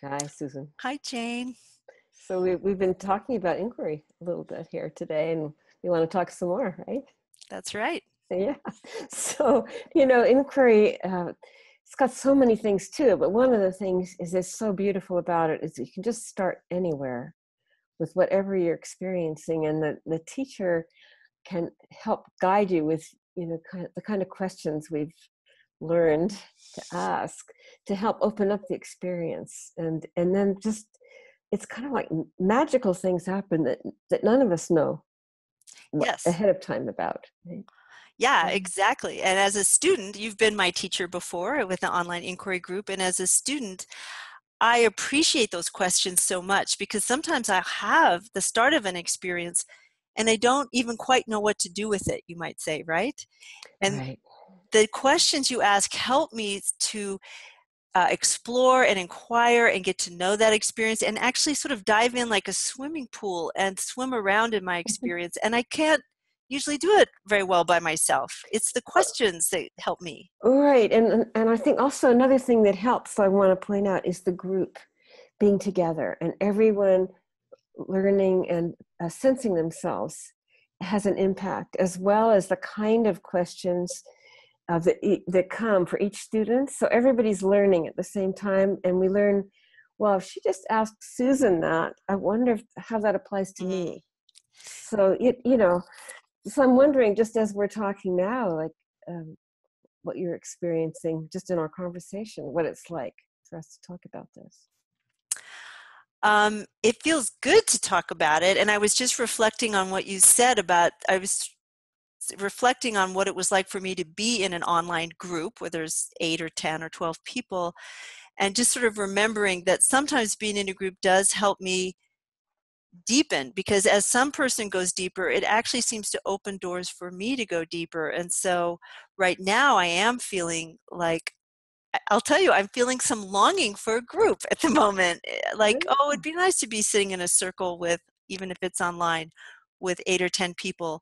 Hi, Susan. Hi, Jane. So we've been talking about inquiry a little bit here today, and we want to talk some more, right? That's right. Yeah. So, inquiry, it's got so many things to it, but one of the things is that's so beautiful about it is you can just start anywhere with whatever you're experiencing, and the teacher can help guide you with, the kind of questions we've learned to ask to help open up the experience, and then just it's kind of like magical things happen that none of us know Yes. ahead of time about, right? Yeah, exactly. And as a student, you've been my teacher before with the online inquiry group. And as a student, I appreciate those questions so much because sometimes I have the start of an experience and I don't even quite know what to do with it, you might say, right? And Right. the questions you ask help me to explore and inquire and get to know that experience and actually sort of dive in like a swimming pool and swim around in my experience. And I can't usually do it very well by myself. It's the questions that help me. Right. And I think also another thing that helps, I want to point out, is the group being together and everyone learning and sensing themselves has an impact, as well as the kind of questions that come for each student. So everybody's learning at the same time, and we learn, well, if she just asked Susan that, I wonder how that applies to Mm. me. So, so I'm wondering, just as we're talking now, like what you're experiencing just in our conversation, what it's like for us to talk about this. It feels good to talk about it. And I was just reflecting on what you said about, I was reflecting on what it was like for me to be in an online group where there's 8 or 10 or 12 people, and just sort of remembering that sometimes being in a group does help me deepen, because as some person goes deeper, it actually seems to open doors for me to go deeper. And so right now I am feeling like, I'll tell you, I'm feeling some longing for a group at the moment. Like, oh, it'd be nice to be sitting in a circle with, even if it's online, with 8 or 10 people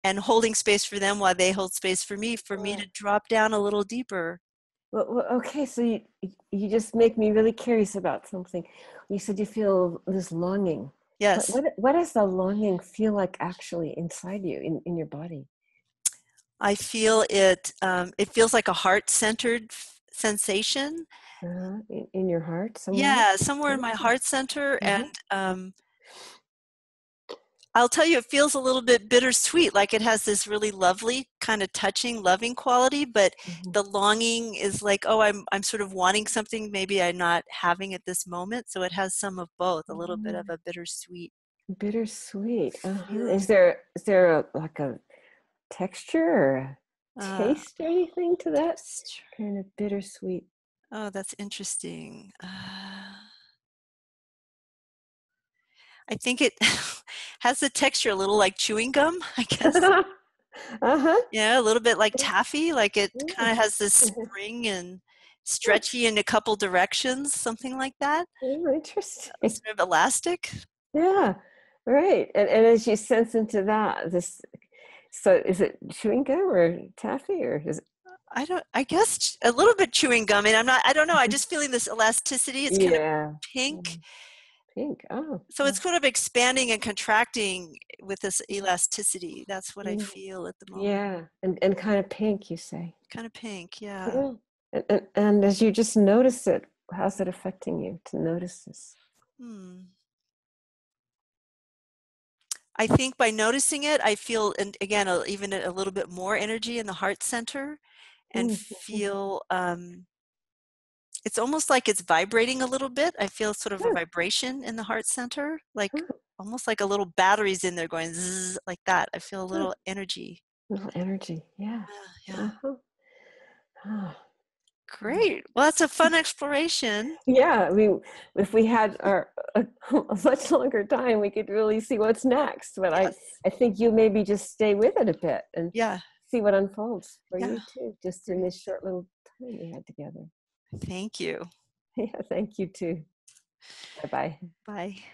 and holding space for them while they hold space for me to drop down a little deeper. Well, okay, so you just make me really curious about something. You said you feel this longing. Yes, What does the longing feel like actually inside you, in your body? I feel it. It feels like a heart-centered sensation. In your heart somewhere? Yeah, somewhere in my heart center. Uh-huh. And I'll tell you, it feels a little bit bittersweet, like it has this really lovely, kind of touching, loving quality, but Mhm. the longing is like, oh, I'm sort of wanting something maybe I'm not having at this moment. So it has some of both, a little bit of a bittersweet Bittersweet. Uh-huh. feeling. Is there like a texture or a Uh, taste or anything to that Texture. kind of bittersweet? Oh, that's interesting. I think it has the texture a little like chewing gum, I guess. Uh-huh. Yeah, a little bit like Yeah. taffy, like it kind of has this Yeah. spring and stretchy in a couple directions, something like that. Oh, interesting. Sort of elastic. Yeah, right. And as you sense into that, so is it chewing gum or taffy or is it? I guess a little bit chewing gum, and I don't know, I just feeling this elasticity. It's kind of Yeah. pink. Mm, pink. Oh, So it's sort of expanding and contracting with this elasticity. That's what I yeah. feel at the moment. Yeah. And kind of pink, you say. Kind of pink, yeah. Yeah. And as you just notice it, how's it affecting you to notice this? Hmm. I think by noticing it, I feel, and again, even a little bit more energy in the heart center, and Mm-hmm. feel it's almost like it's vibrating a little bit. I feel sort of a Huh, vibration in the heart center, like huh, almost like a little batteries in there going zzz, like that. I feel a huh. little energy. Little energy. Yeah. Yeah, yeah. Uh-huh. Ah, yeah. Great. Well, that's a fun exploration. Yeah, I mean, if we had a much longer time, we could really see what's next. But Yes. I think you maybe just stay with it a bit and Yeah. see what unfolds for Yeah. you too, just in Great. this short little time we had together. Thank you. Yeah, thank you too. Bye bye. Bye.